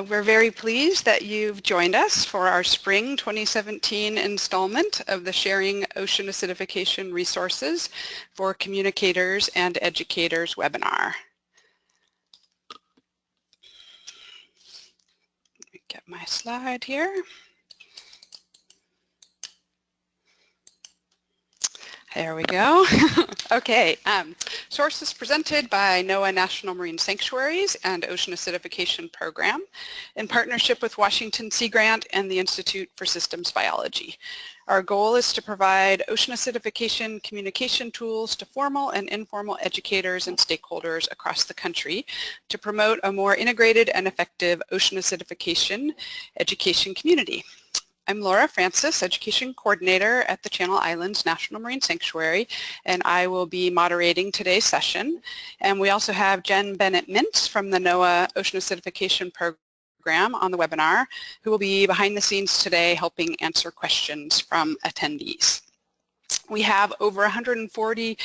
We're very pleased that you've joined us for our Spring 2017 installment of the Sharing Ocean Acidification Resources for Communicators and Educators webinar. Let me get my slide here. There we go. Okay, sources presented by NOAA National Marine Sanctuaries and Ocean Acidification Program in partnership with Washington Sea Grant and the Institute for Systems Biology. Our goal is to provide ocean acidification communication tools to formal and informal educators and stakeholders across the country to promote a more integrated and effective ocean acidification education community. I'm Laura Francis, Education Coordinator at the Channel Islands National Marine Sanctuary, and I will be moderating today's session. And we also have Jen Bennett-Mintz from the NOAA Ocean Acidification Program on the webinar, who will be behind the scenes today helping answer questions from attendees. We have over 140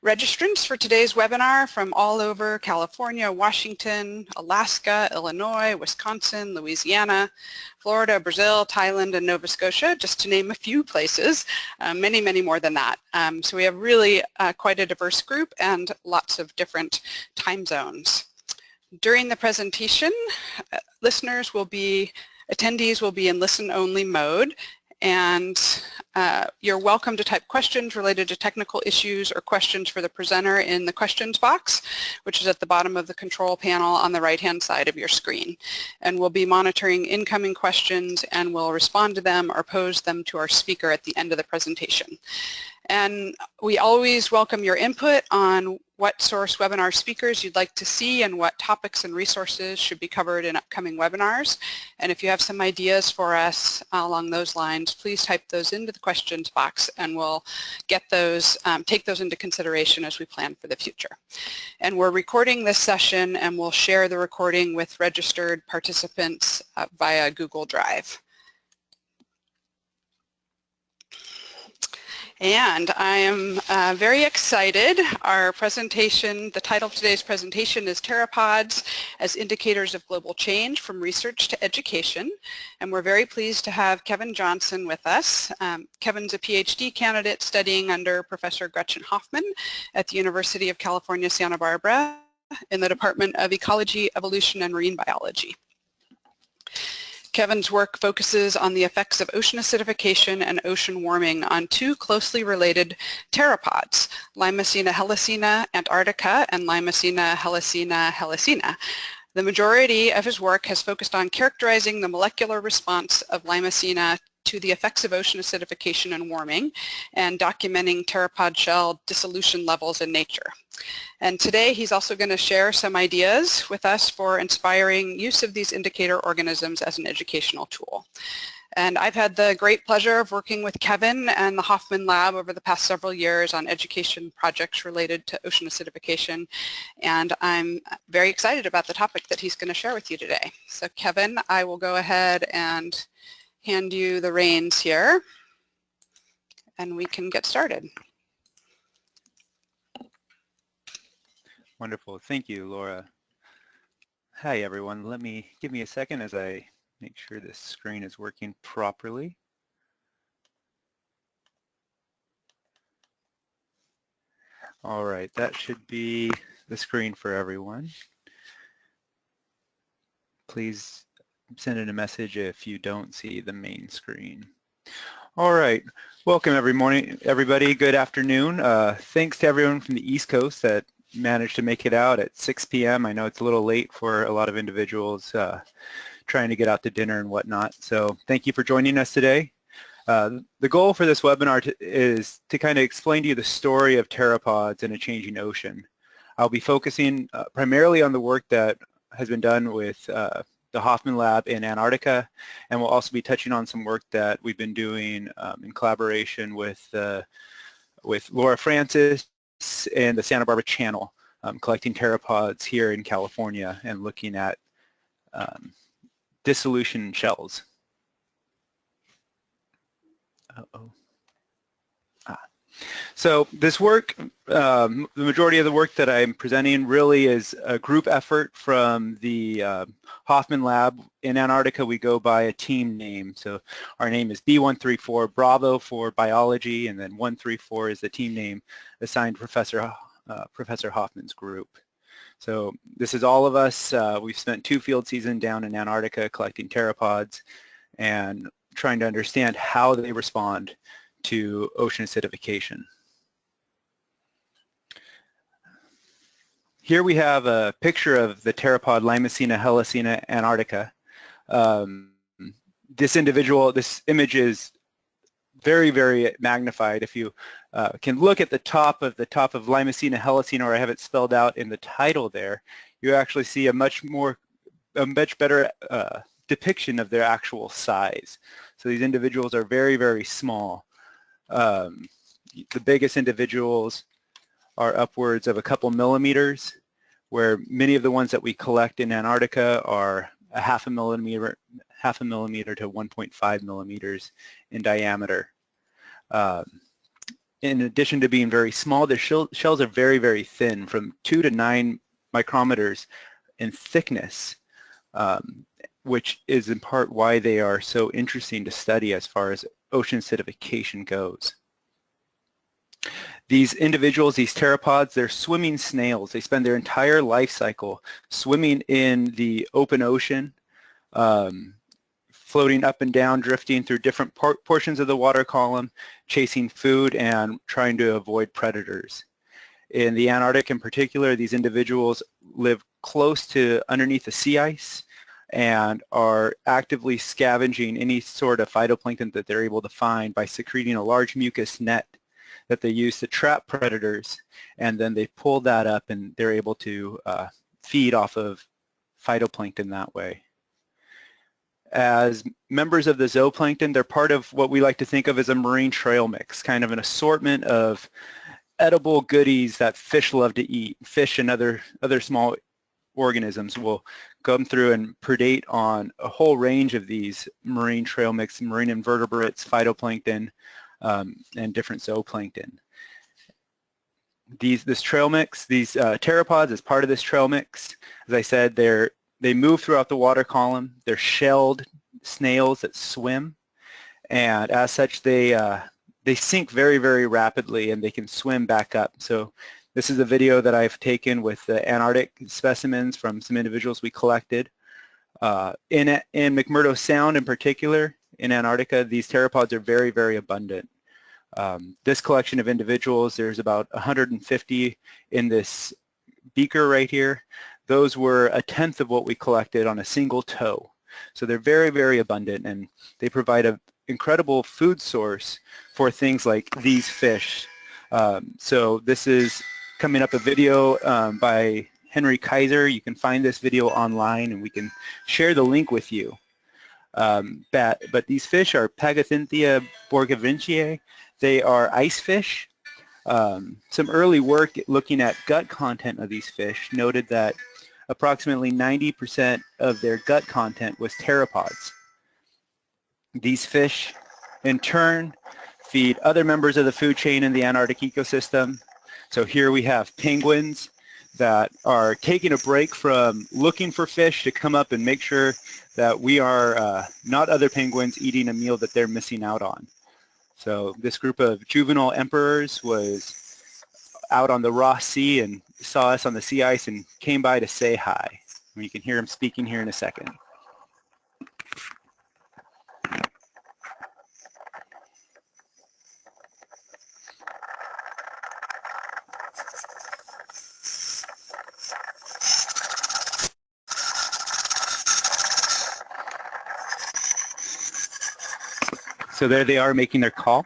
registrants for today's webinar from all over California, Washington, Alaska, Illinois, Wisconsin, Louisiana, Florida, Brazil, Thailand, and Nova Scotia, just to name a few places, many, many more than that. So we have really quite a diverse group and lots of different time zones. During the presentation, attendees will be in listen-only mode, and you're welcome to type questions related to technical issues or questions for the presenter in the questions box, which is at the bottom of the control panel on the right-hand side of your screen. And we'll be monitoring incoming questions and we'll respond to them or pose them to our speaker at the end of the presentation. And we always welcome your input on what source webinar speakers you'd like to see and what topics and resources should be covered in upcoming webinars. And if you have some ideas for us along those lines, please type those into the questions box and we'll get those, take those into consideration as we plan for the future. And we're recording this session and we'll share the recording with registered participants via Google Drive. And I am very excited. Our presentation, the title of today's presentation is Pteropods as Indicators of Global Change from Research to Education. And we're very pleased to have Kevin Johnson with us. Kevin's a PhD candidate studying under Professor Gretchen Hoffman at the University of California, Santa Barbara in the Department of Ecology, Evolution, and Marine Biology. Kevin's work focuses on the effects of ocean acidification and ocean warming on two closely related pteropods, Limacina helicina, Antarctica, and Limacina helicina. The majority of his work has focused on characterizing the molecular response of Limacina to the effects of ocean acidification and warming and documenting pteropod shell dissolution levels in nature. And today he's also going to share some ideas with us for inspiring use of these indicator organisms as an educational tool. And I've had the great pleasure of working with Kevin and the Hoffman Lab over the past several years on education projects related to ocean acidification, and I'm very excited about the topic that he's going to share with you today. So Kevin, I will go ahead and hand you the reins here, and we can get started. Wonderful. Thank you, Laura. Hi, everyone. Give me a second as I make sure this screen is working properly. All right, that should be the screen for everyone. Please send in a message if you don't see the main screen. All right, welcome everybody. Good afternoon. Thanks to everyone from the East Coast that managed to make it out at 6 p.m. I know it's a little late for a lot of individuals trying to get out to dinner and whatnot. So thank you for joining us today. The goal for this webinar is to kind of explain to you the story of pteropods in a changing ocean. I'll be focusing primarily on the work that has been done with the Hoffman Lab in Antarctica, and we'll also be touching on some work that we've been doing in collaboration with Laura Francis and the Santa Barbara Channel, collecting pteropods here in California and looking at dissolution shells. So this work, the majority of the work that I'm presenting really is a group effort from the Hoffman Lab. In Antarctica, we go by a team name. So our name is B134, Bravo for biology, and then 134 is the team name assigned Professor Hoffman's group. So this is all of us. We've spent 2 field seasons down in Antarctica collecting pteropods and trying to understand how they respond to ocean acidification. Here we have a picture of the pteropod Limacina, helicina, Antarctica. This image is very, very magnified. If you can look at the top of Limacina, helicina, or I have it spelled out in the title there, you actually see a much better depiction of their actual size. So these individuals are very, very small. The biggest individuals are upwards of a couple millimeters, where many of the ones that we collect in Antarctica are a half a millimeter to 1.5 millimeters in diameter. In addition to being very small, their shells are very, very thin, from 2 to 9 micrometers in thickness, which is in part why they are so interesting to study as far as ocean acidification goes. These individuals, these pteropods, they're swimming snails. They spend their entire life cycle swimming in the open ocean, floating up and down, drifting through different portions of the water column, chasing food and trying to avoid predators. In the Antarctic in particular, these individuals live close to underneath the sea ice and are actively scavenging any sort of phytoplankton that they're able to find by secreting a large mucus net that they use to trap predators, and then they pull that up and they're able to feed off of phytoplankton that way. As members of the zooplankton, they're part of what we like to think of as a marine trail mix, kind of an assortment of edible goodies that fish love to eat. Fish and other small organisms will come through and predate on a whole range of these marine trail mix, marine invertebrates, phytoplankton, and different zooplankton. This trail mix, these pteropods, as part of this trail mix, as I said, they move throughout the water column. They're shelled snails that swim, and as such, they sink very, very rapidly, and they can swim back up. So this is a video that I've taken with the Antarctic specimens from some individuals we collected. In McMurdo Sound in particular, in Antarctica, these pteropods are very, very abundant. This collection of individuals, there's about 150 in this beaker right here. Those were 1/10 of what we collected on a single toe. So they're very, very abundant, and they provide an incredible food source for things like these fish. So this is coming up a video by Henry Kaiser. You can find this video online, and we can share the link with you. But these fish are Pagathynthia borgavintiae. They are ice fish. Some early work looking at gut content of these fish noted that approximately 90% of their gut content was pteropods. These fish, in turn, feed other members of the food chain in the Antarctic ecosystem. So here we have penguins that are taking a break from looking for fish to come up and make sure that we are not other penguins eating a meal that they're missing out on. So this group of juvenile emperors was out on the Ross Sea and saw us on the sea ice and came by to say hi. You can hear him speaking here in a second. So there they are making their call.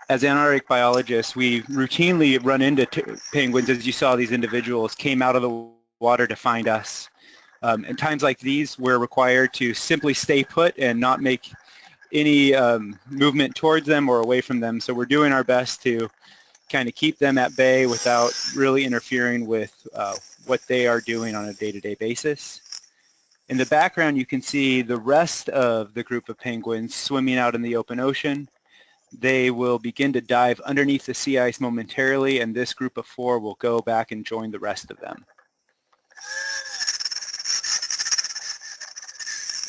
As Antarctic biologists, we routinely run into penguins. As you saw, these individuals came out of the water to find us. In times like these, we're required to simply stay put and not make any movement towards them or away from them. So we're doing our best to kind of keep them at bay without really interfering with what they are doing on a day-to-day basis. In the background, you can see the rest of the group of penguins swimming out in the open ocean. They will begin to dive underneath the sea ice momentarily, and this group of 4 will go back and join the rest of them.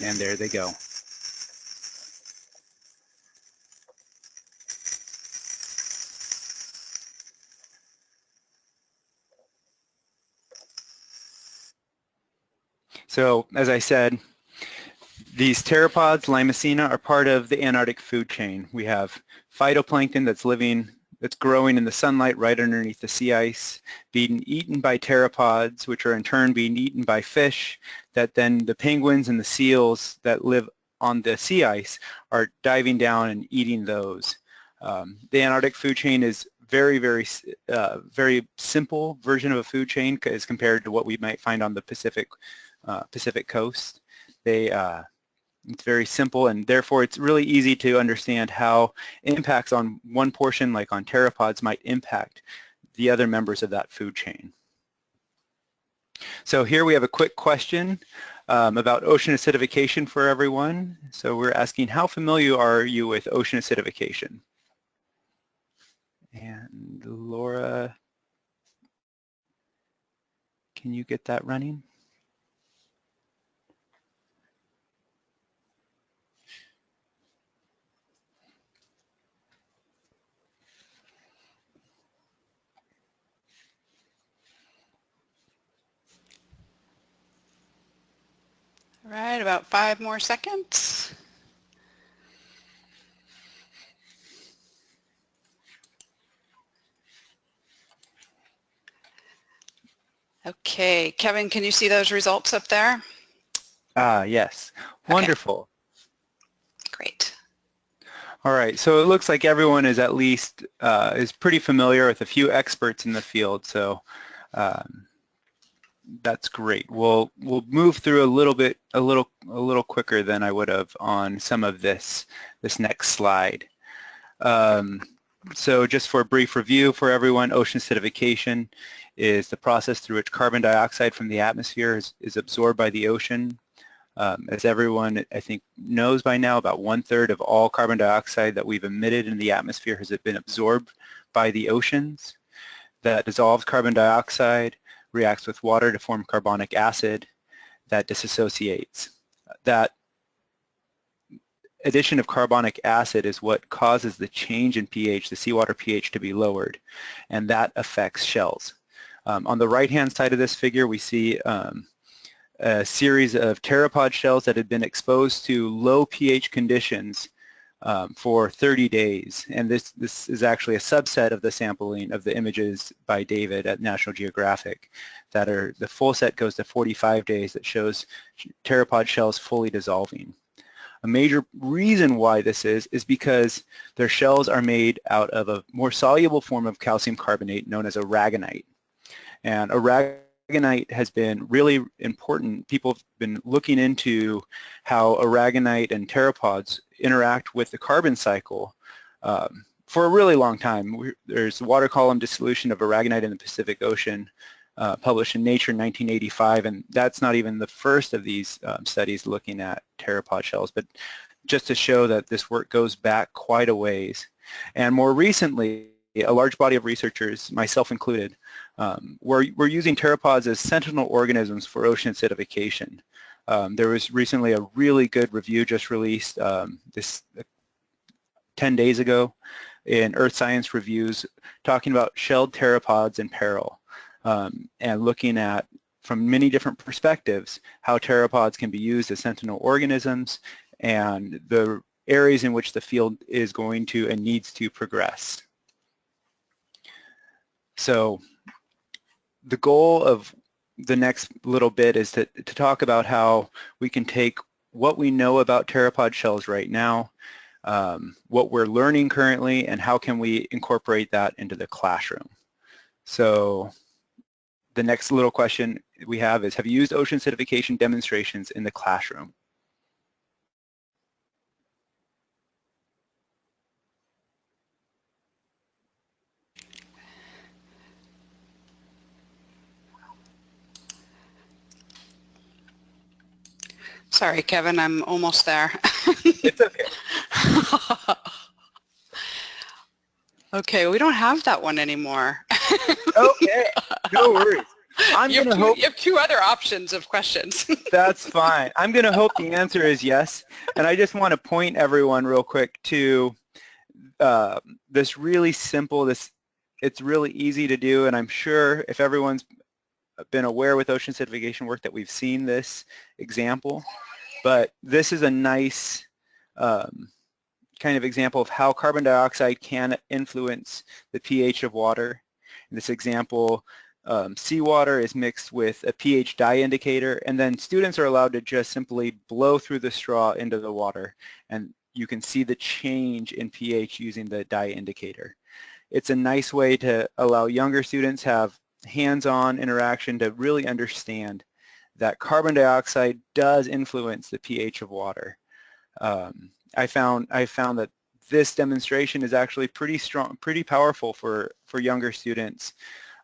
And there they go. So, as I said, these pteropods, Limacina, are part of the Antarctic food chain. We have phytoplankton that's growing in the sunlight right underneath the sea ice, being eaten by pteropods, which are in turn being eaten by fish, that then the penguins and the seals that live on the sea ice are diving down and eating those. The Antarctic food chain is very simple version of a food chain as compared to what we might find on the Pacific coast. It's very simple, and therefore it's really easy to understand how impacts on one portion, like on pteropods, might impact the other members of that food chain. So here we have a quick question about ocean acidification for everyone. So we're asking, how familiar are you with ocean acidification? And Laura, can you get that running? All right, about 5 more seconds. Okay, Kevin, can you see those results up there? Yes, wonderful. Okay. Great. All right, so it looks like everyone is at least is pretty familiar with a few experts in the field, so that's great. We'll move through a little quicker than I would have on some of this next slide. So just for a brief review for everyone, ocean acidification is the process through which carbon dioxide from the atmosphere is absorbed by the ocean. As everyone, I think, knows by now, about 1/3 of all carbon dioxide that we've emitted in the atmosphere has been absorbed by the oceans. That dissolves carbon dioxide, reacts with water to form carbonic acid, that disassociates. That addition of carbonic acid is what causes the change in pH, the seawater pH, to be lowered, and that affects shells. On the right-hand side of this figure, we see a series of pteropod shells that had been exposed to low pH conditions for 30 days. And this is actually a subset of the sampling of the images by David at National Geographic that are, the full set goes to 45 days that shows pteropod shells fully dissolving. A major reason why this is because their shells are made out of a more soluble form of calcium carbonate known as aragonite. And aragonite has been really important. People have been looking into how aragonite and pteropods interact with the carbon cycle for a really long time. There's a water column dissolution of aragonite in the Pacific Ocean published in Nature in 1985, and that's not even the first of these studies looking at pteropod shells, but just to show that this work goes back quite a ways. And more recently, a large body of researchers, myself included, we're using pteropods as sentinel organisms for ocean acidification. There was recently a really good review just released 10 days ago in Earth Science Reviews talking about shelled pteropods in peril and looking at, from many different perspectives, how pteropods can be used as sentinel organisms and the areas in which the field is going to and needs to progress. So the goal of the next little bit is to talk about how we can take what we know about pteropod shells right now, what we're learning currently, and how can we incorporate that into the classroom. So the next little question we have is, have you used ocean acidification demonstrations in the classroom? Sorry, Kevin, I'm almost there. It's okay. Okay, we don't have that one anymore. Okay, no worries. I'm going to hope you have two other options of questions. that's fine. I'm going to hope the answer is yes. And I just want to point everyone real quick to this really simple, it's really easy to do, and I'm sure if everyone's been aware with ocean acidification work that we've seen this example, but this is a nice kind of example of how carbon dioxide can influence the pH of water. In this example, seawater is mixed with a pH dye indicator, and then students are allowed to just simply blow through the straw into the water, and you can see the change in pH using the dye indicator. It's a nice way to allow younger students have hands-on interaction to really understand that carbon dioxide does influence the pH of water. I found that this demonstration is actually pretty strong, pretty powerful for younger students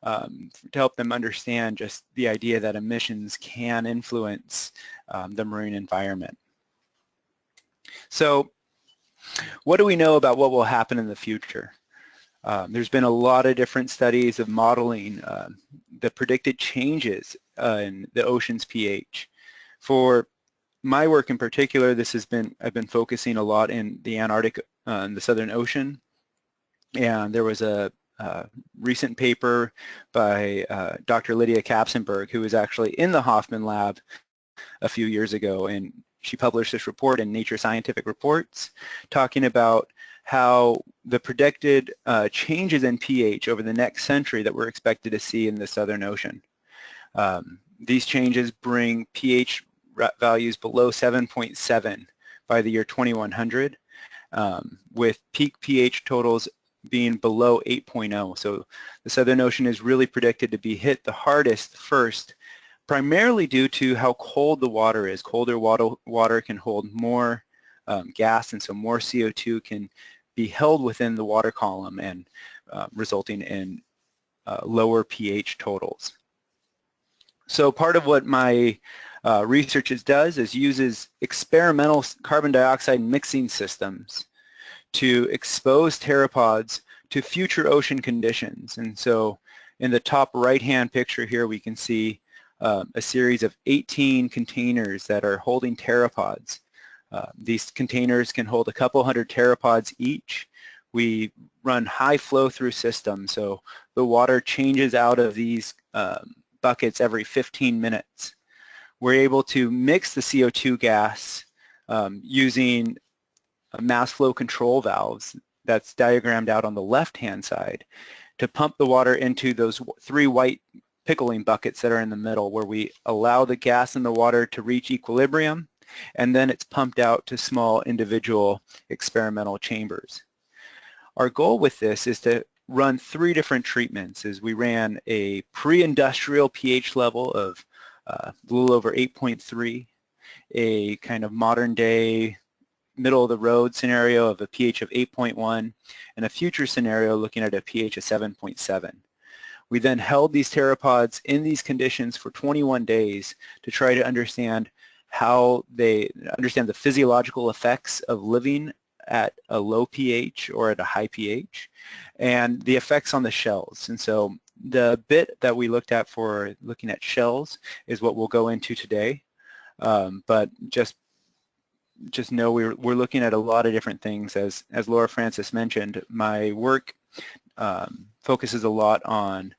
to help them understand just the idea that emissions can influence the marine environment. So what do we know about what will happen in the future? There's been a lot of different studies of modeling the predicted changes in the ocean's pH. For my work in particular, I've been focusing a lot in the Antarctic and the Southern Ocean, and there was a recent paper by Dr. Lydia Kapsenberg, who was actually in the Hoffman lab a few years ago, and she published this report in Nature Scientific Reports talking about how the predicted changes in pH over the next century that we're expected to see in the Southern Ocean. These changes bring pH values below 7.7 by the year 2100, with peak pH totals being below 8.0. So the Southern Ocean is really predicted to be hit the hardest first, primarily due to how cold the water is. Colder water can hold more gas, and so more CO2 can be held within the water column, and resulting in lower pH totals. So part of what my research does is uses experimental carbon dioxide mixing systems to expose pteropods to future ocean conditions. And so in the top right-hand picture here, we can see a series of 18 containers that are holding pteropods. These containers can hold a couple hundred pteropods each. We run high flow through systems, so the water changes out of these buckets every 15 minutes. We're able to mix the CO2 gas using mass flow control valves that's diagrammed out on the left-hand side to pump the water into those three white pickling buckets that are in the middle, where we allow the gas in the water to reach equilibrium, and then it's pumped out to small individual experimental chambers. Our goal with this is to run three different treatments. We ran a pre-industrial pH level of a little over 8.3, a kind of modern day middle of the road scenario of a pH of 8.1, and a future scenario looking at a pH of 7.7. We then held these pteropods in these conditions for 21 days to try to understand the physiological effects of living at a low pH or at a high pH, and the effects on the shells. And so the bit that we looked at for looking at shells is what we'll go into today, but just know we're looking at a lot of different things. As Laura Francis mentioned, my work focuses a lot on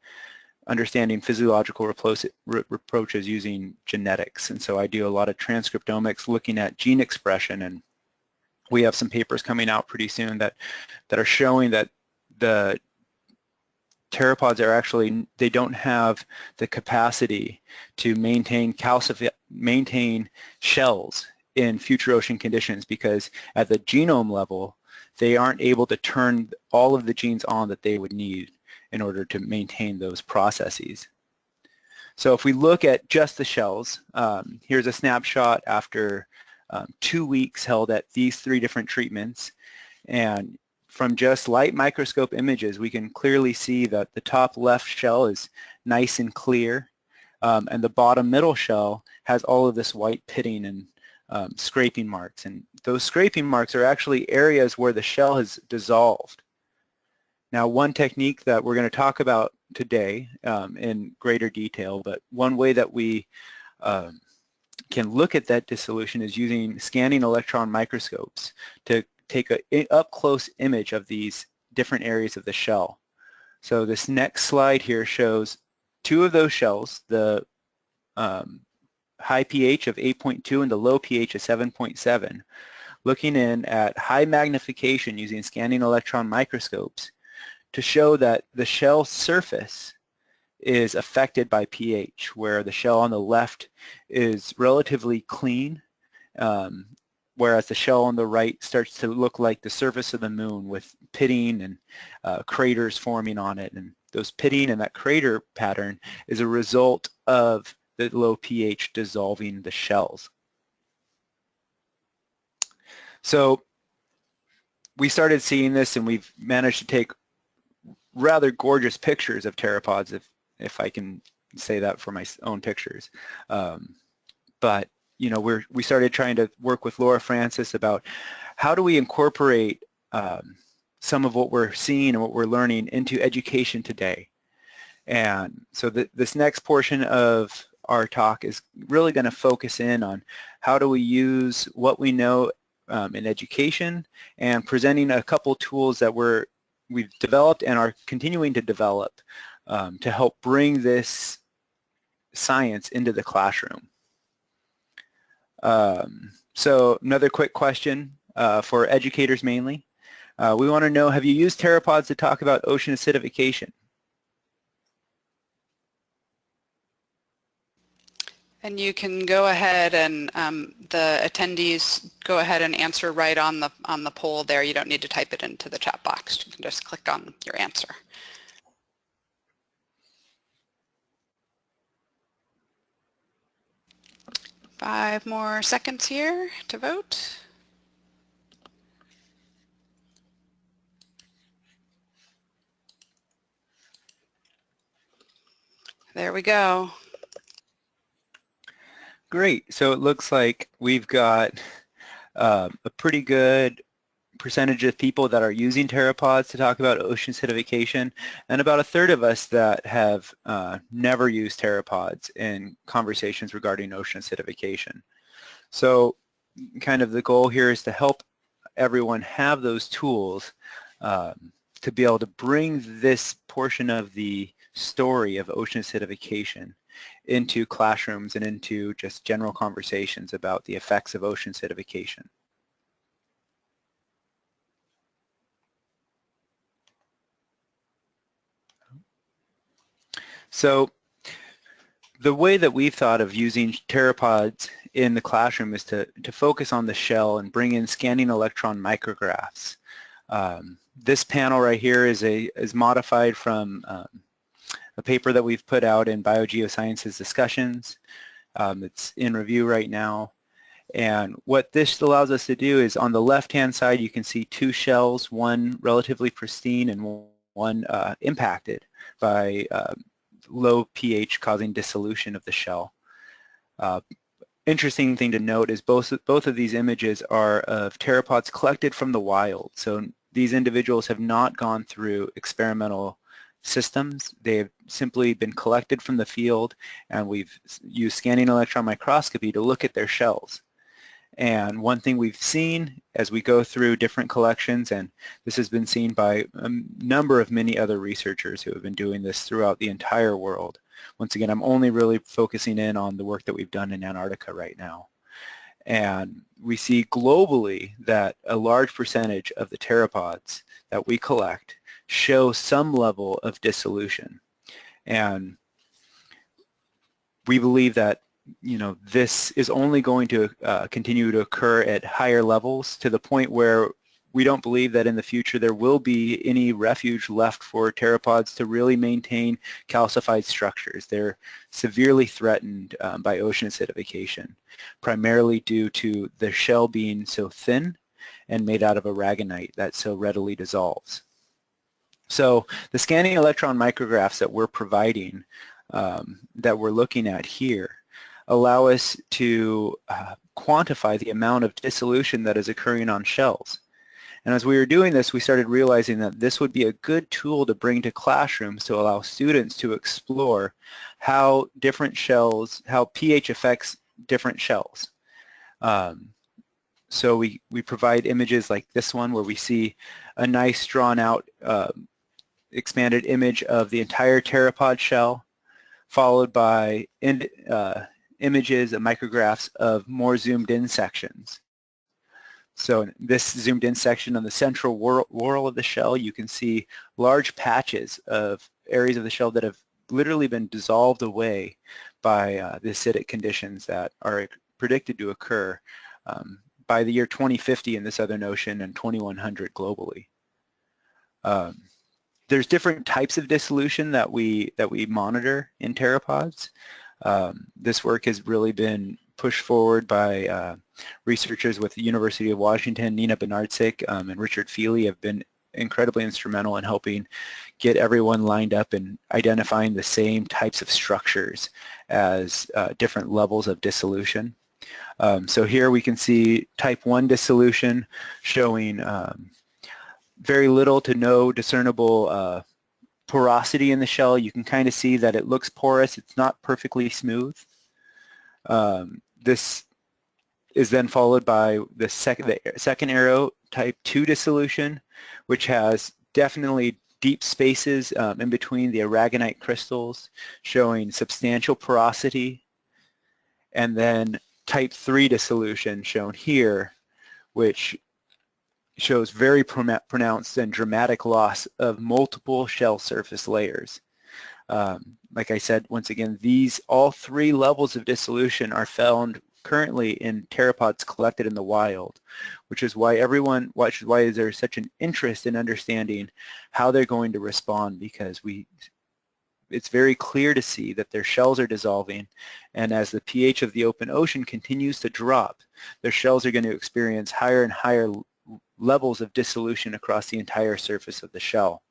understanding physiological approaches using genetics, and so I do a lot of transcriptomics looking at gene expression, and we have some papers coming out pretty soon that are showing that the pteropods are actually, they don't have the capacity to maintain shells in future ocean conditions, because at the genome level they aren't able to turn all of the genes on that they would need in order to maintain those processes. So if we look at just the shells, here's a snapshot after 2 weeks held at these three different treatments, and from just light microscope images we can clearly see that the top left shell is nice and clear, and the bottom middle shell has all of this white pitting and scraping marks, and those scraping marks are actually areas where the shell has dissolved. Now, one technique that we're going to talk about today in greater detail, but one way that we can look at that dissolution is using scanning electron microscopes to take an up-close image of these different areas of the shell. So this next slide here shows two of those shells, the high pH of 8.2 and the low pH of 7.7, looking in at high magnification using scanning electron microscopes to show that the shell surface is affected by pH, where the shell on the left is relatively clean, whereas the shell on the right starts to look like the surface of the moon with pitting and craters forming on it. And those pitting and that crater pattern is a result of the low pH dissolving the shells. So we started seeing this, and we've managed to take rather gorgeous pictures of pteropods, if I can say that for my own pictures. But you know, we started trying to work with Laura Francis about how do we incorporate some of what we're seeing and what we're learning into education today. And so this next portion of our talk is really going to focus in on how do we use what we know in education, and presenting a couple tools that we've developed and are continuing to develop to help bring this science into the classroom. So another quick question for educators mainly. We want to know, have you used pteropods to talk about ocean acidification? And you can go ahead and the attendees go ahead and answer right on the poll there. You don't need to type it into the chat box. You can just click on your answer. Five more seconds here to vote. There we go. Great. So it looks like we've got a pretty good percentage of people that are using pteropods to talk about ocean acidification, and about a third of us that have never used pteropods in conversations regarding ocean acidification. So kind of the goal here is to help everyone have those tools to be able to bring this portion of the story of ocean acidification into classrooms and into just general conversations about the effects of ocean acidification. So the way that we've thought of using pteropods in the classroom is to focus on the shell and bring in scanning electron micrographs. This panel right here is modified from a paper that we've put out in Biogeosciences Discussions. It's in review right now. And what this allows us to do is, on the left-hand side, you can see two shells, one relatively pristine and one impacted by low pH causing dissolution of the shell. Interesting thing to note is both of these images are of pteropods collected from the wild. So these individuals have not gone through experimental systems. They have simply been collected from the field, and we've used scanning electron microscopy to look at their shells. And one thing we've seen as we go through different collections, and this has been seen by a number of many other researchers who have been doing this throughout the entire world. Once again, I'm only really focusing in on the work that we've done in Antarctica right now. And we see globally that a large percentage of the pteropods that we collect show some level of dissolution. And we believe that, you know, this is only going to continue to occur at higher levels, to the point where we don't believe that in the future there will be any refuge left for pteropods to really maintain calcified structures. They're severely threatened by ocean acidification, primarily due to their shell being so thin and made out of aragonite that so readily dissolves. So the scanning electron micrographs that we're providing, that we're looking at here, allow us to quantify the amount of dissolution that is occurring on shells. And as we were doing this, we started realizing that this would be a good tool to bring to classrooms to allow students to explore how different shells, how pH affects different shells. So we provide images like this one where we see a nice drawn out expanded image of the entire pteropod shell, followed by images and micrographs of more zoomed in sections. So in this zoomed in section on the central whorl of the shell, you can see large patches of areas of the shell that have literally been dissolved away by the acidic conditions that are predicted to occur by the year 2050 in the Southern Ocean and 2100 globally. There's different types of dissolution that we monitor in pteropods. This work has really been pushed forward by researchers with the University of Washington. Nina Benardzik and Richard Feely have been incredibly instrumental in helping get everyone lined up and identifying the same types of structures as different levels of dissolution. So here we can see type 1 dissolution showing very little to no discernible porosity in the shell. You can kind of see that it looks porous. It's not perfectly smooth. This is then followed by the second arrow, type 2 dissolution, which has definitely deep spaces in between the aragonite crystals, showing substantial porosity. And then type 3 dissolution shown here, which shows very pronounced and dramatic loss of multiple shell surface layers. Like I said, once again, all three levels of dissolution are found currently in pteropods collected in the wild, which is why there's such an interest in understanding how they're going to respond, because it's very clear to see that their shells are dissolving, and as the pH of the open ocean continues to drop, their shells are going to experience higher and higher levels of dissolution across the entire surface of the shell.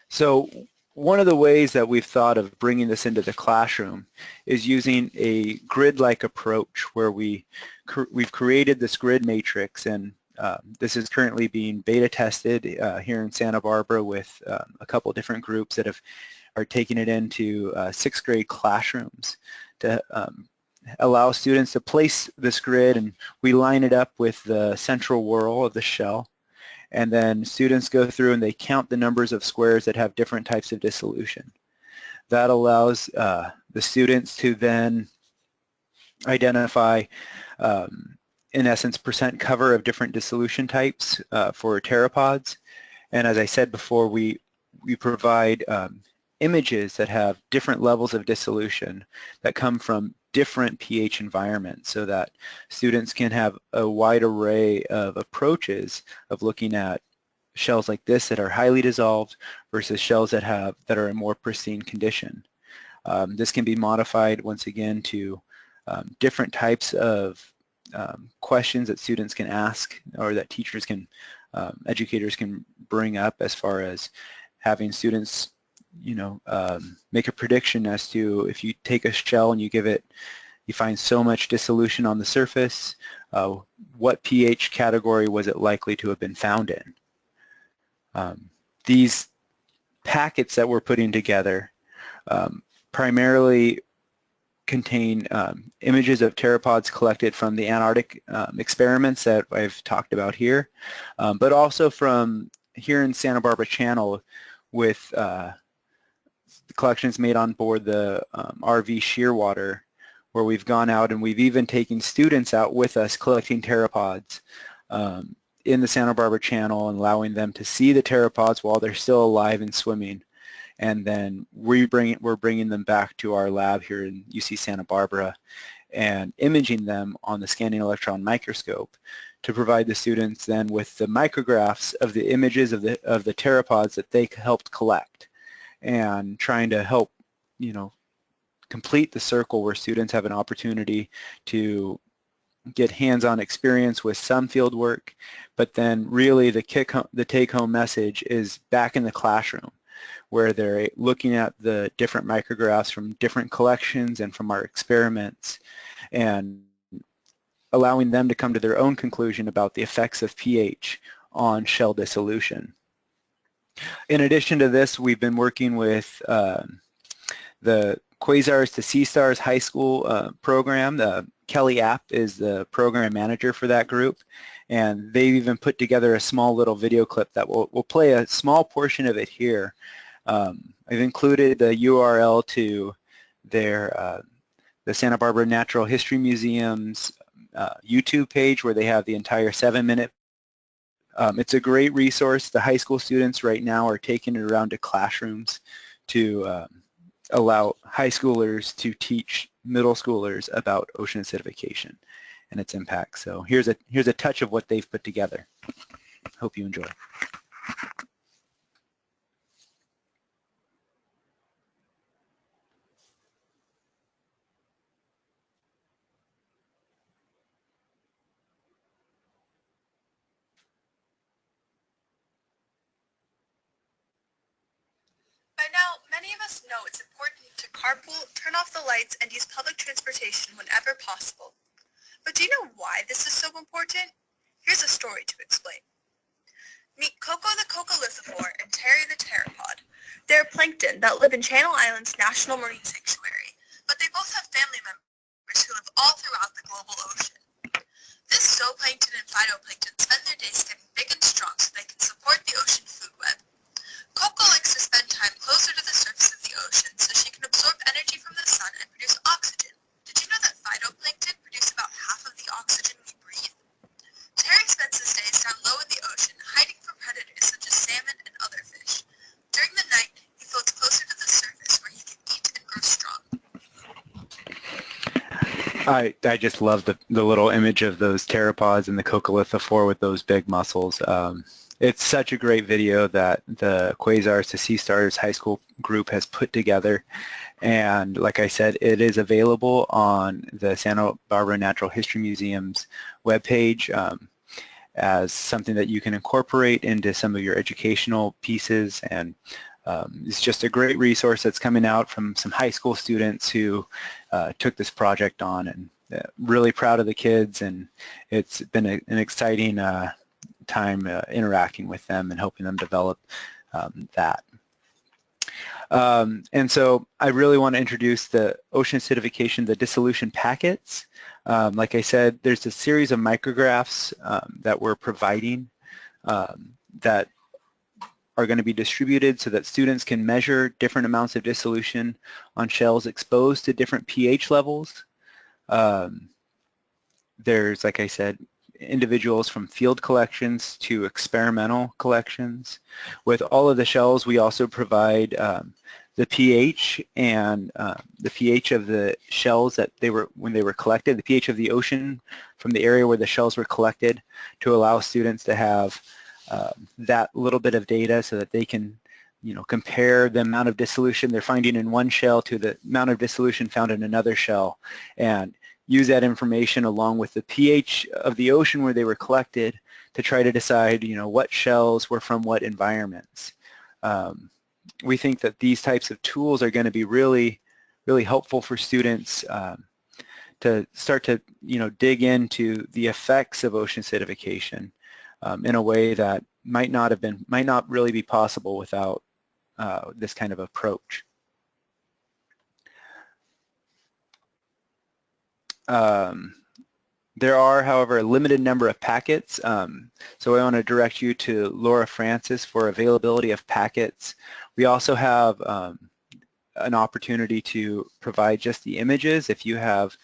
So one of the ways that we've thought of bringing this into the classroom is using a grid-like approach where we've created this grid matrix, and this is currently being beta tested here in Santa Barbara with a couple different groups that are taking it into 6th grade classrooms to allow students to place this grid, and we line it up with the central whorl of the shell. And then students go through and they count the numbers of squares that have different types of dissolution. That allows the students to then identify, in essence, percent cover of different dissolution types for pteropods. And as I said before, we provide images that have different levels of dissolution that come from different pH environments, so that students can have a wide array of approaches of looking at shells like this that are highly dissolved versus shells that are in more pristine condition. This can be modified once again to different types of questions that students can ask, or that teachers can, educators can bring up, as far as having students make a prediction as to, if you take a shell and you find so much dissolution on the surface, what pH category was it likely to have been found in? These packets that we're putting together primarily contain images of pteropods collected from the Antarctic experiments that I've talked about here, but also from here in Santa Barbara Channel with the collections made on board the RV Shearwater, where we've gone out and we've even taken students out with us collecting pteropods in the Santa Barbara Channel, and allowing them to see the pteropods while they're still alive and swimming. And then we're bringing them back to our lab here in UC Santa Barbara and imaging them on the scanning electron microscope to provide the students then with the micrographs of the images of the pteropods that they helped collect, and trying to help, complete the circle where students have an opportunity to get hands-on experience with some field work, but then really the take-home message is back in the classroom, where they're looking at the different micrographs from different collections and from our experiments, and allowing them to come to their own conclusion about the effects of pH on shell dissolution. In addition to this, we've been working with the Quasars to Sea Stars High School program. Kelly App is the program manager for that group, and they've even put together a small little video clip that we'll play a small portion of it here. I've included the URL to their the Santa Barbara Natural History Museum's YouTube page, where they have the entire 7-minute. It's a great resource. The high school students right now are taking it around to classrooms to allow high schoolers to teach middle schoolers about ocean acidification and its impact. So here's a touch of what they've put together. Hope you enjoy. By now, many of us know it's important to carpool, turn off the lights, and use public transportation whenever possible. But do you know why this is so important? Here's a story to explain. Meet Coco the coccolithophore and Terry the pteropod. They're plankton that live in Channel Islands National Marine Sanctuary, but they both have family members who live all throughout the global ocean. This zooplankton and phytoplankton spend their days getting big and strong so they can support the ocean food web. Coco likes to spend time closer to the surface of the ocean so she can absorb energy from the sun and produce oxygen. Did you know that phytoplankton produce about half of the oxygen we breathe? Terry spends his days down low in the ocean, hiding from predators such as salmon and other fish. During the night, he floats closer to the surface where he can eat and grow strong. I just love the little image of those pteropods and the coccolithophore with those big muscles. It's such a great video that the Quasars to Sea Stars High School group has put together, and like I said, it is available on the Santa Barbara Natural History Museum's webpage as something that you can incorporate into some of your educational pieces, and it's just a great resource that's coming out from some high school students who took this project on, and really proud of the kids, and it's been an exciting time interacting with them and helping them develop that. And so I really want to introduce the ocean acidification, the dissolution packets. Like I said, there's a series of micrographs that we're providing that are going to be distributed so that students can measure different amounts of dissolution on shells exposed to different pH levels. There's, like I said, individuals from field collections to experimental collections. With all of the shells, we also provide the pH and the pH of the shells that when they were collected, the pH of the ocean from the area where the shells were collected, to allow students to have that little bit of data so that they can compare the amount of dissolution they're finding in one shell to the amount of dissolution found in another shell, and use that information along with the pH of the ocean where they were collected to try to decide, what shells were from what environments. We think that these types of tools are going to be really, really helpful for students to start to, dig into the effects of ocean acidification in a way that might not really be possible without this kind of approach. There are, however, a limited number of packets, so I want to direct you to Laura Francis for availability of packets. We also have an opportunity to provide just the images if you have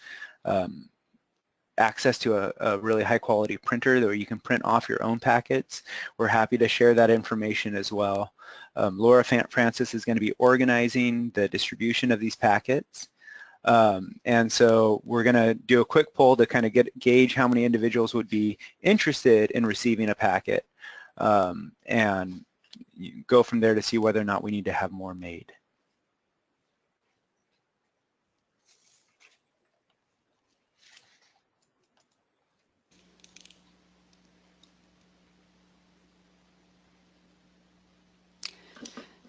access to a really high quality printer where you can print off your own packets. We're happy to share that information as well. Laura Francis is going to be organizing the distribution of these packets. And so we're going to do a quick poll to kind of gauge how many individuals would be interested in receiving a packet, and you go from there to see whether or not we need to have more made.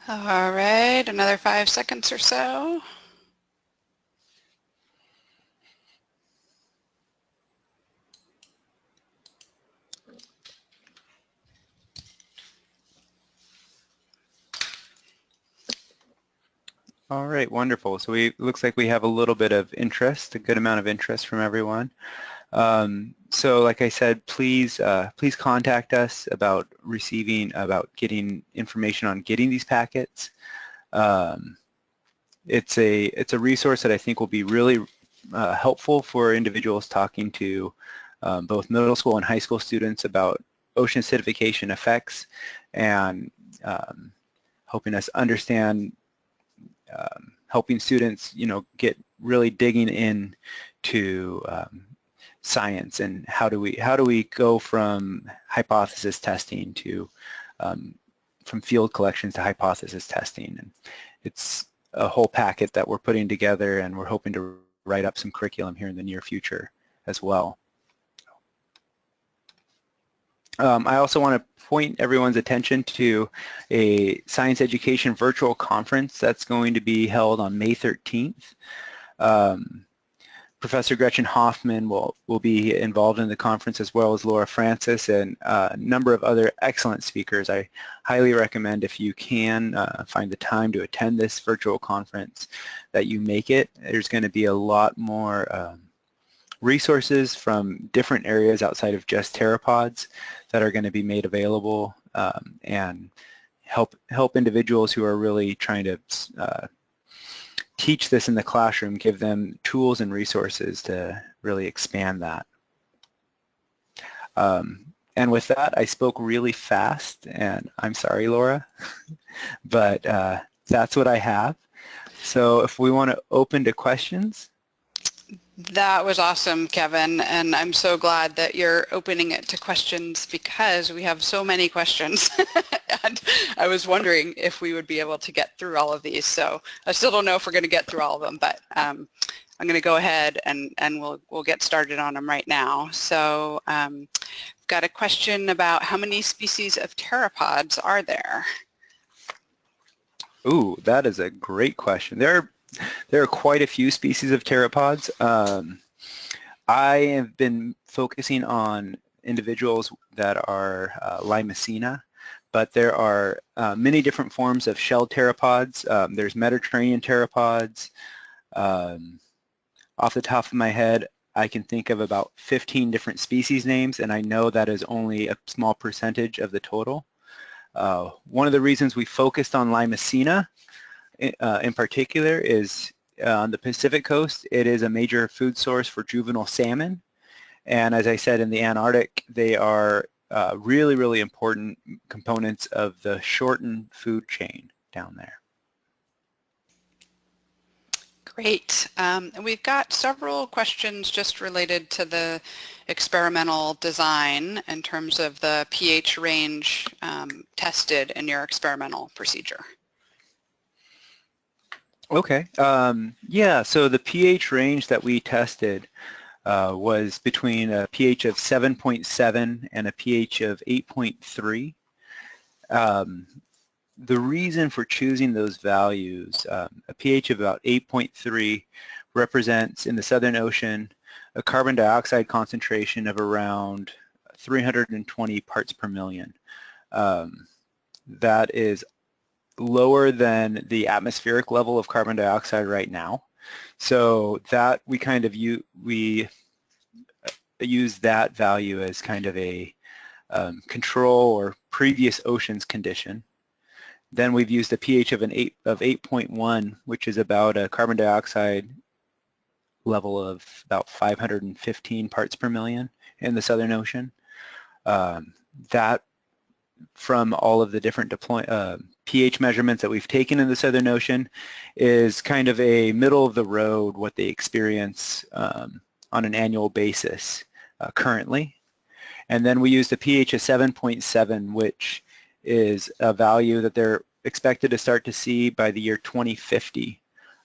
All right, another 5 seconds or so. All right, wonderful. So looks like we have a little bit of interest, a good amount of interest from everyone. So like I said, please contact us about getting information on getting these packets. It's a resource that I think will be really helpful for individuals talking to both middle school and high school students about ocean acidification effects, and helping us understand, helping students, get really digging in to science, and how do we go from hypothesis testing to from field collections to hypothesis testing. And it's a whole packet that we're putting together, and we're hoping to write up some curriculum here in the near future as well. I also want to point everyone's attention to a science education virtual conference that's going to be held on May 13th. Professor Gretchen Hoffman will be involved in the conference, as well as Laura Francis and a number of other excellent speakers. I highly recommend, if you can find the time to attend this virtual conference, that you make it. There's going to be a lot more resources from different areas outside of just pteropods that are going to be made available, and help individuals who are really trying to teach this in the classroom, give them tools and resources to really expand that. And with that, I spoke really fast, and I'm sorry, Laura, but that's what I have. So if we want to open to questions. That was awesome, Kevin, and I'm so glad that you're opening it to questions, because we have so many questions. And I was wondering if we would be able to get through all of these. So I still don't know if we're going to get through all of them, but I'm going to go ahead and we'll get started on them right now. So got a question about how many species of pteropods are there? Ooh, that is a great question. There are quite a few species of pteropods. I have been focusing on individuals that are Limacina, but there are many different forms of shelled pteropods. There's Mediterranean pteropods. Off the top of my head, I can think of about 15 different species names, and I know that is only a small percentage of the total. One of the reasons we focused on Limacina in particular is on the Pacific coast. It is a major food source for juvenile salmon, and as I said, in the Antarctic, they are really, really important components of the shortened food chain down there. Great. And we've got several questions just related to the experimental design in terms of the pH range tested in your experimental procedure. Okay. Yeah, so the pH range that we tested was between a pH of 7.7 and a pH of 8.3. The reason for choosing those values, a pH of about 8.3 represents, in the Southern Ocean, a carbon dioxide concentration of around 320 parts per million. That is lower than the atmospheric level of carbon dioxide right now. So that we kind of use that value as kind of a control or previous oceans condition. Then we've used a pH of 8.1, which is about a carbon dioxide level of about 515 parts per million in the Southern Ocean. That, from all of the different pH measurements that we've taken in the Southern Ocean, is kind of a middle of the road what they experience on an annual basis currently. And then we used a pH of 7.7, which is a value that they're expected to start to see by the year 2050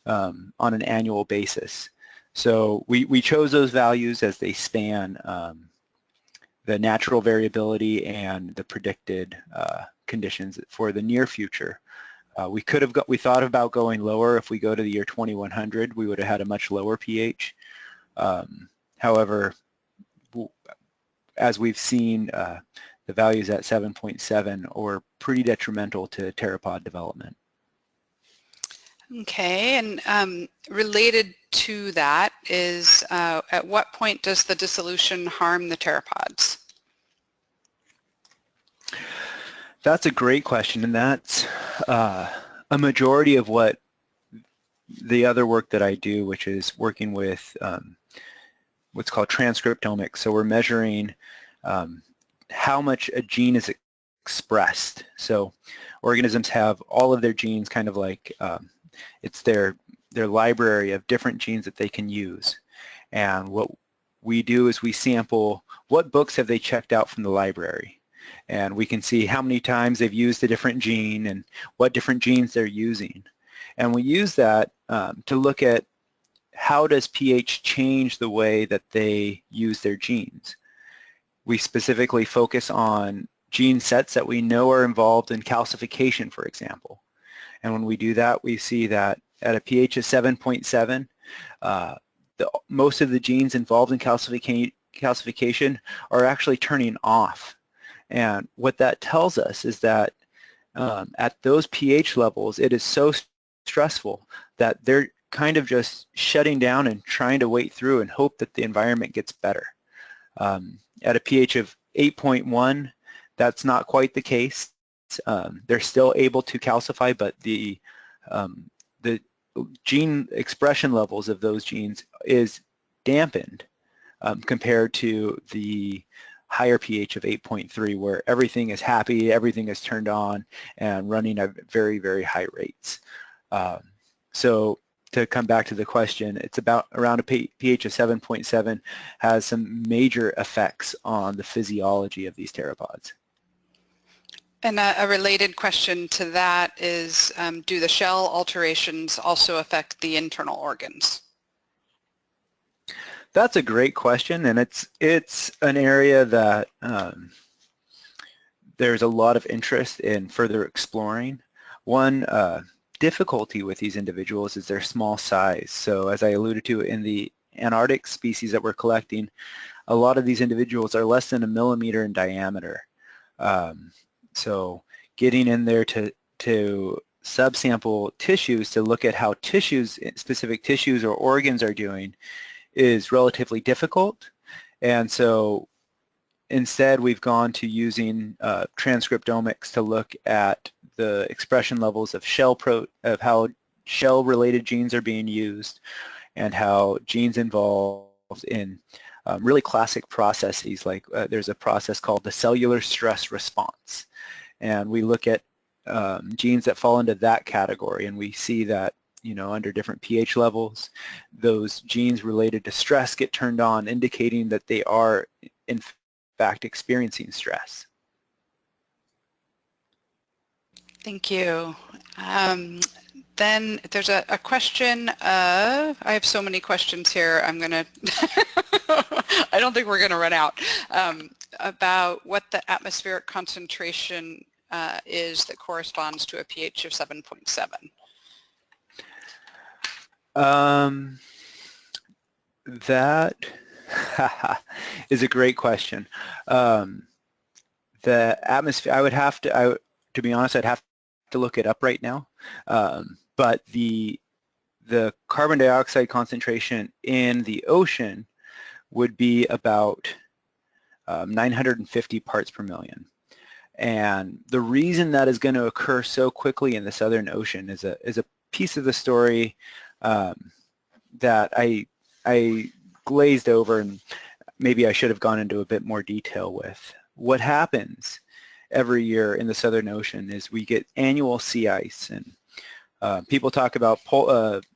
on an annual basis. So we chose those values as they span the natural variability and the predicted conditions for the near future. We thought about going lower. If we go to the year 2100, we would have had a much lower pH. However, as we've seen, the values at 7.7 are pretty detrimental to pteropod development. Okay, and related to that is at what point does the dissolution harm the pteropods? That's a great question, and that's a majority of what the other work that I do, which is working with what's called transcriptomics. So we're measuring how much a gene is expressed. So organisms have all of their genes kind of like it's their library of different genes that they can use. And what we do is we sample what books have they checked out from the library. And we can see how many times they've used a different gene and what different genes they're using. And we use that to look at how does pH change the way that they use their genes. We specifically focus on gene sets that we know are involved in calcification, for example. And when we do that, we see that at a pH of 7.7, most of the genes involved in calcification are actually turning off. And what that tells us is that at those pH levels, it is so stressful that they're kind of just shutting down and trying to wait through and hope that the environment gets better. At a pH of 8.1, that's not quite the case. They're still able to calcify, but the gene expression levels of those genes is dampened compared to the higher pH of 8.3, where everything is happy, everything is turned on and running at very, very high rates. So to come back to the question, it's about around a pH of 7.7 has some major effects on the physiology of these pteropods. And a related question to that is, do the shell alterations also affect the internal organs? That's a great question, and it's an area that there's a lot of interest in further exploring. One difficulty with these individuals is their small size. So as I alluded to in the Antarctic species that we're collecting, a lot of these individuals are less than 1 millimeter in diameter. So getting in there to subsample tissues to look at how tissues, specific tissues or organs are doing is relatively difficult. And so instead we've gone to using transcriptomics to look at the expression levels of of how shell-related genes are being used and how genes involved in really classic processes, like there's a process called the cellular stress response. And we look at genes that fall into that category, and we see that, you know, under different pH levels, those genes related to stress get turned on, indicating that they are in fact experiencing stress. Thank you. Then there's a question of, I have so many questions here, I'm going to, I don't think we're going to run out, about what the atmospheric concentration is that corresponds to a pH of 7.7. That is a great question. The atmosphere, I would have to, to be honest, I'd have to look it up right now. But the carbon dioxide concentration in the ocean would be about 950 parts per million. And the reason that is going to occur so quickly in the Southern Ocean is a piece of the story that I glazed over, and maybe I should have gone into a bit more detail with. What happens every year in the Southern Ocean is we get annual sea ice, and people talk about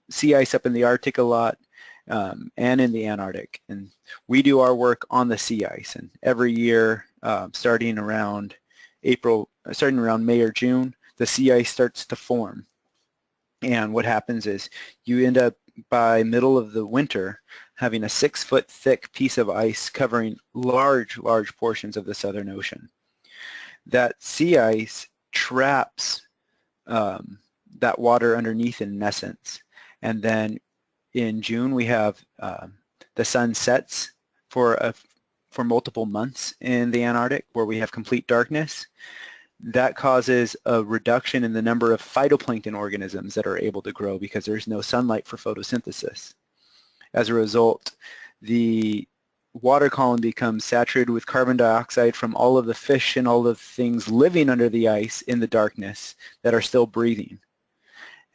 sea ice up in the Arctic a lot and in the Antarctic, and we do our work on the sea ice, and every year starting around May or June, the sea ice starts to form. And what happens is you end up by middle of the winter having a 6-foot thick piece of ice covering large portions of the Southern Ocean. That sea ice traps that water underneath in essence. And then in June we have the sun sets for multiple months in the Antarctic, where we have complete darkness. that causes a reduction in the number of phytoplankton organisms that are able to grow because there's no sunlight for photosynthesis. As a result, the water column becomes saturated with carbon dioxide from all of the fish and all of the things living under the ice in the darkness that are still breathing.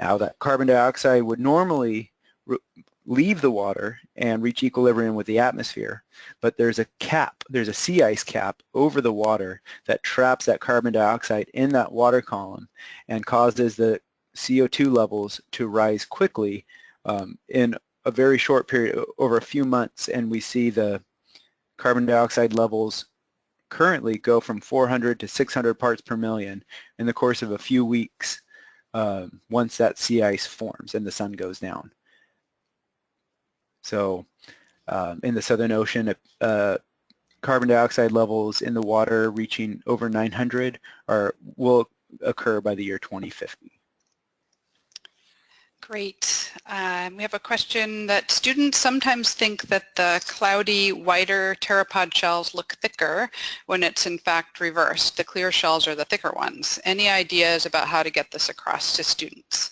Now that carbon dioxide would normally leave the water and reach equilibrium with the atmosphere, but there's a cap, there's a sea ice cap over the water that traps that carbon dioxide in that water column and causes the CO2 levels to rise quickly in a very short period, over a few months, and we see the carbon dioxide levels currently go from 400 to 600 parts per million in the course of a few weeks once that sea ice forms and the sun goes down. So in the Southern Ocean, carbon dioxide levels in the water reaching over 900 will occur by the year 2050. Great. We have a question that students sometimes think that the cloudy, whiter pteropod shells look thicker when it's in fact reversed. The clear shells are the thicker ones. Any ideas about how to get this across to students?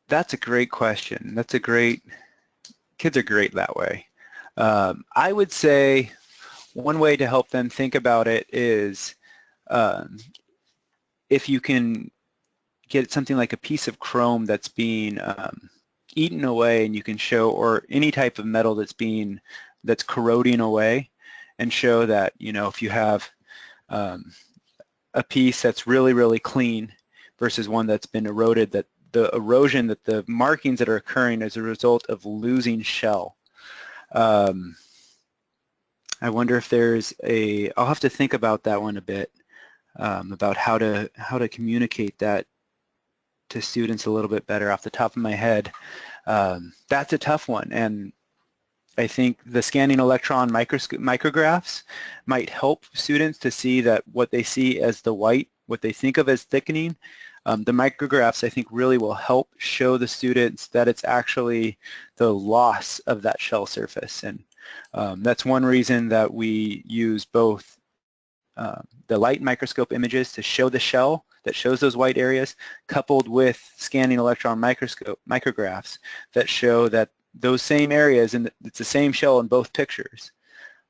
That's a great question. Kids are great that way. I would say one way to help them think about it is if you can get something like a piece of chrome that's being eaten away, and you can show, or any type of metal that's corroding away, and show that, you know, if you have a piece that's really, really clean versus one that's been eroded, that the erosion, that the markings that are occurring as a result of losing shell. I wonder if there's I'll have to think about that one a bit, about how to communicate that to students a little bit better off the top of my head. That's a tough one, and I think the scanning electron micrographs might help students to see that what they see as the white, what they think of as thickening, the micrographs I think really will help show the students that it's actually the loss of that shell surface. And that's one reason that we use both the light microscope images to show the shell that shows those white areas, coupled with scanning electron micrographs that show that those same areas, and it's the same shell in both pictures.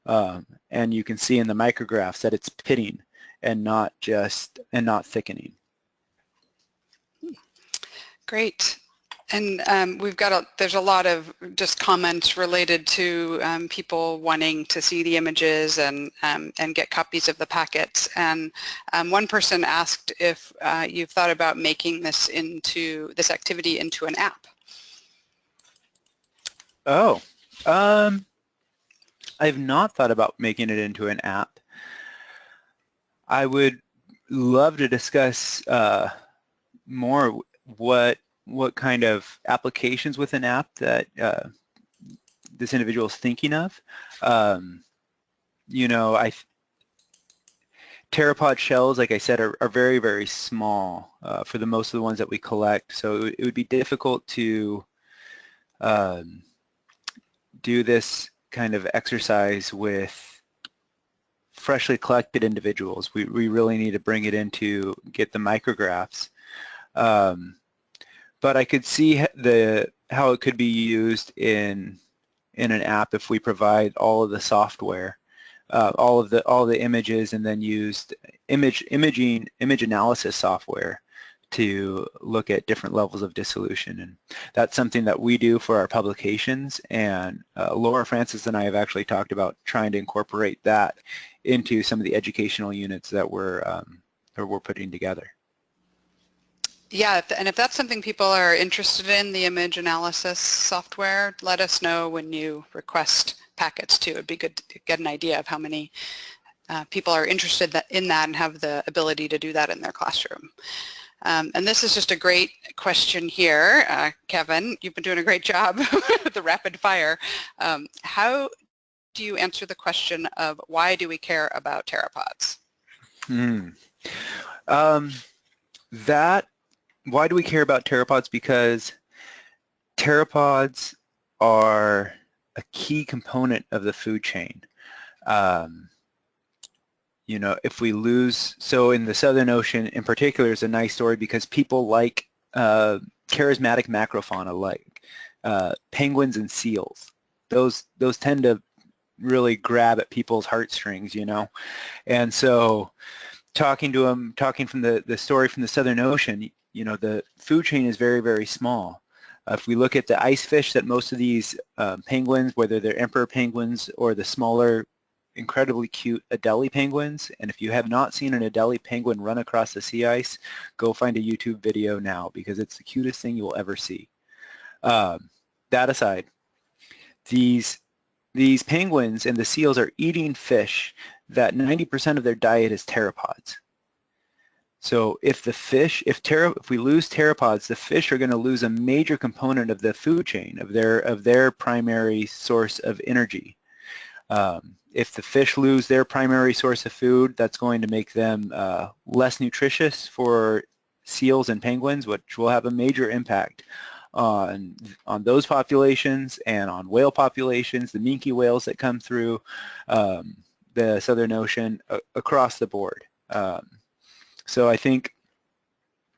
And you can see in the micrographs that it's pitting and not thickening. Great. And there's a lot of just comments related to people wanting to see the images and get copies of the packets. And one person asked if you've thought about making this activity into an app. Oh, I've not thought about making it into an app. I would love to discuss more what kind of applications with an app that this individual is thinking of. You know, pteropod shells, like I said, are very, very small for the most of the ones that we collect. So it would be difficult to do this kind of exercise with freshly collected individuals. We really need to bring it in to get the micrographs. But I could see how it could be used in an app if we provide all of the software, all the images, and then used image analysis software to look at different levels of dissolution. And that's something that we do for our publications, and Laura Francis and I have actually talked about trying to incorporate that into some of the educational units that we're putting together. Yeah, and if that's something people are interested in, the image analysis software, let us know when you request packets too. It'd be good to get an idea of how many people are interested in that and have the ability to do that in their classroom. And this is just a great question here. Kevin, you've been doing a great job with the rapid fire. How do you answer the question of why do we care about pteropods? Why do we care about pteropods? Because pteropods are a key component of the food chain. You know, if we lose, so in the Southern Ocean in particular is a nice story because people like charismatic macrofauna like penguins and seals. Those tend to really grab at people's heartstrings, you know. And so talking to them, talking from the story from the Southern Ocean, you know, the food chain is very, very small. If we look at the ice fish that most of these penguins, whether they're emperor penguins or the smaller, incredibly cute Adelie penguins, and if you have not seen an Adelie penguin run across the sea ice, go find a YouTube video now because it's the cutest thing you'll ever see. That aside, these penguins and the seals are eating fish that 90% of their diet is pteropods. So if we lose pteropods, the fish are going to lose a major component of the food chain, of their primary source of energy. If the fish lose their primary source of food, that's going to make them less nutritious for seals and penguins, which will have a major impact on those populations and on whale populations, the minke whales that come through the Southern Ocean across the board. So I think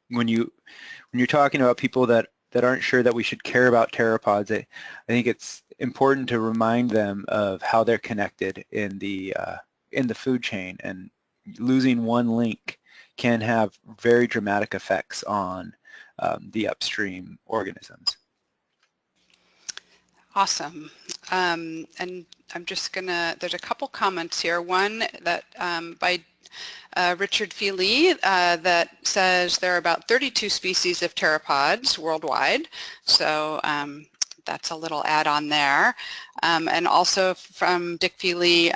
when you're talking about people that aren't sure that we should care about pteropods, I think it's important to remind them of how they're connected in the food chain, and losing one link can have very dramatic effects on the upstream organisms. Awesome. And I'm just gonna, there's a couple comments here. One that by Richard Feely that says there are about 32 species of pteropods worldwide. So that's a little add-on there. And also from Dick Feely,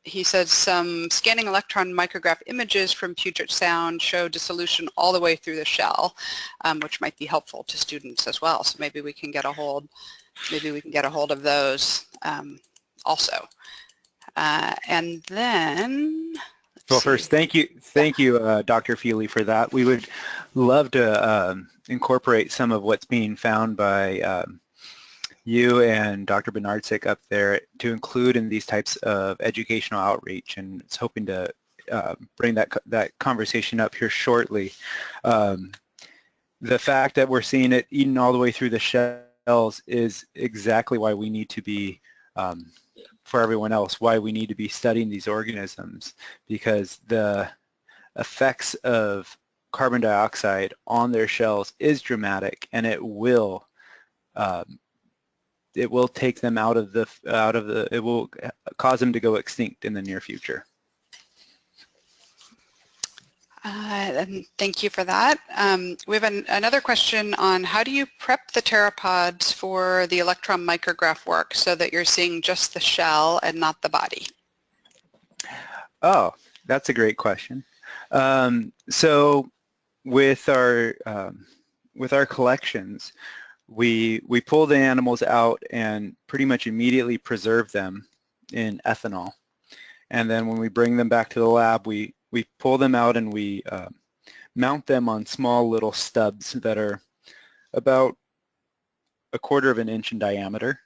he says some scanning electron micrograph images from Puget Sound show dissolution all the way through the shell, which might be helpful to students as well. So maybe we can get a hold of those also. And then, well, first, thank you, Dr. Feely, for that. We would love to incorporate some of what's being found by you and Dr. Bernarczyk up there to include in these types of educational outreach, and it's hoping to bring that conversation up here shortly. The fact that we're seeing it eaten all the way through the shells is exactly why we need to be for everyone else, why we need to be studying these organisms, because the effects of carbon dioxide on their shells is dramatic, and it will take them it will cause them to go extinct in the near future. And thank you for that. We have another question on how do you prep the pteropods for the electron micrograph work so that you're seeing just the shell and not the body? Oh, that's a great question. So with our collections, we pull the animals out and pretty much immediately preserve them in ethanol. And then when we bring them back to the lab, we pull them out and we mount them on small little stubs that are about 1/4 of an inch in diameter.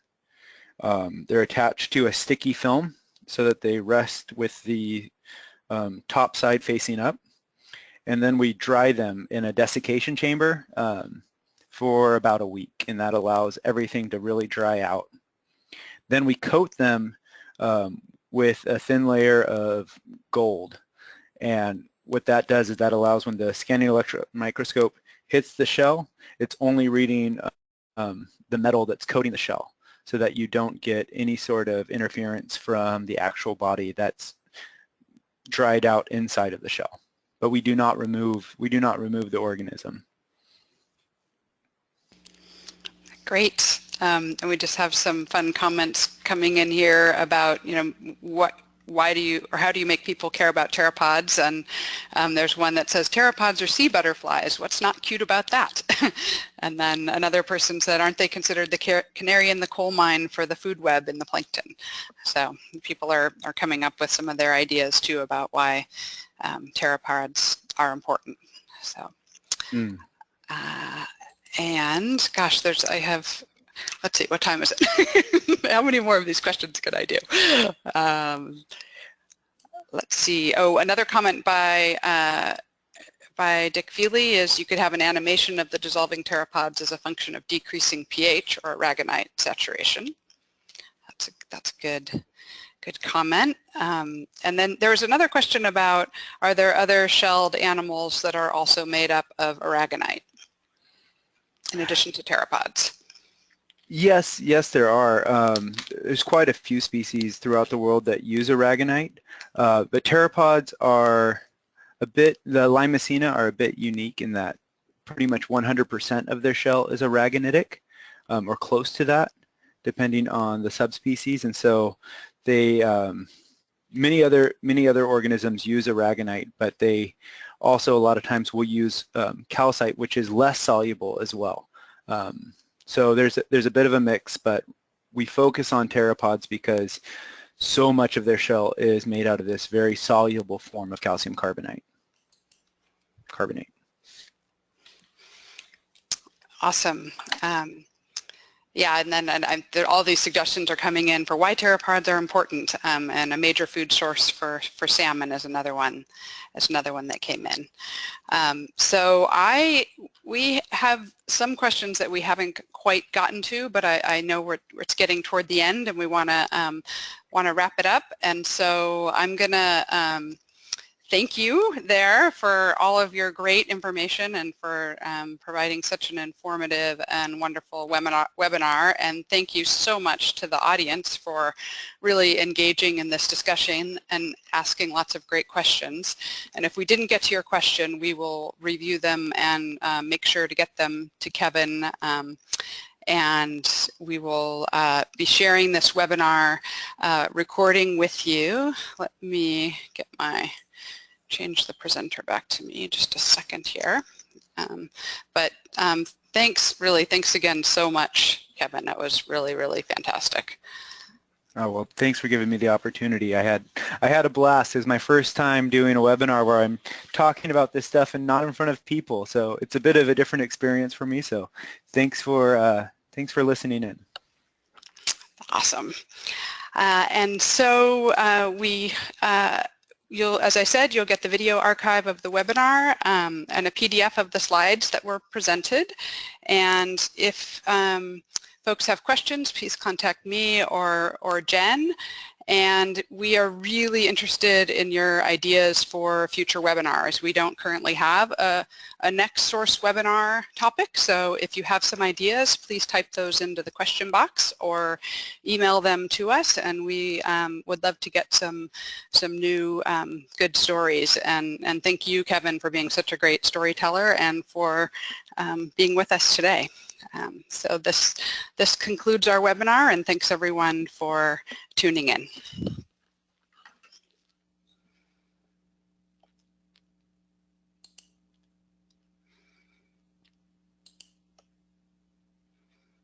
They're attached to a sticky film so that they rest with the top side facing up. And then we dry them in a desiccation chamber for about a week, and that allows everything to really dry out. Then we coat them with a thin layer of gold. And what that does is that allows, when the scanning electron microscope hits the shell, it's only reading the metal that's coating the shell, so that you don't get any sort of interference from the actual body that's dried out inside of the shell. But we do not remove the organism. Great. And we just have some fun comments coming in here about, you know, why do you, or how do you make people care about pteropods? And there's one that says, pteropods are sea butterflies. What's not cute about that? And then another person said, aren't they considered the canary in the coal mine for the food web in the plankton? So people are coming up with some of their ideas too about why pteropods are important. So, and gosh, I have let's see, what time is it? How many more of these questions can I do? Let's see. Oh, another comment by Dick Feely is you could have an animation of the dissolving pteropods as a function of decreasing pH or aragonite saturation. That's a good comment. And then there was another question about, are there other shelled animals that are also made up of aragonite in addition to pteropods? Yes, there are. There's quite a few species throughout the world that use aragonite, but pteropods are a bit, the Limacina are a bit unique in that pretty much 100% of their shell is aragonitic, or close to that, depending on the subspecies, and so they, many other organisms use aragonite, but they also a lot of times will use calcite, which is less soluble as well. So there's a bit of a mix, but we focus on pteropods because so much of their shell is made out of this very soluble form of calcium carbonate. Awesome. Yeah, and then all these suggestions are coming in for why pteropods are important, and a major food source for salmon is another one. That came in. So we have some questions that we haven't quite gotten to, but I know it's getting toward the end, and we want to wrap it up. And so I'm gonna thank you there for all of your great information and for providing such an informative and wonderful webinar. And thank you so much to the audience for really engaging in this discussion and asking lots of great questions. And if we didn't get to your question, we will review them and make sure to get them to Kevin. And we will be sharing this webinar recording with you. Let me get change the presenter back to me just a second here. Thanks again so much, Kevin. That was really, really fantastic. Oh, well, thanks for giving me the opportunity. I had a blast. It was my first time doing a webinar where I'm talking about this stuff and not in front of people. So it's a bit of a different experience for me. So thanks for listening in. Awesome. And so as I said, you'll get the video archive of the webinar and a PDF of the slides that were presented. And if folks have questions, please contact me or Jen. And we are really interested in your ideas for future webinars. We don't currently have a next source webinar topic, so if you have some ideas, please type those into the question box or email them to us, and we would love to get some new good stories. And thank you, Kevin, for being such a great storyteller and for being with us today. So this concludes our webinar, and thanks everyone for tuning in.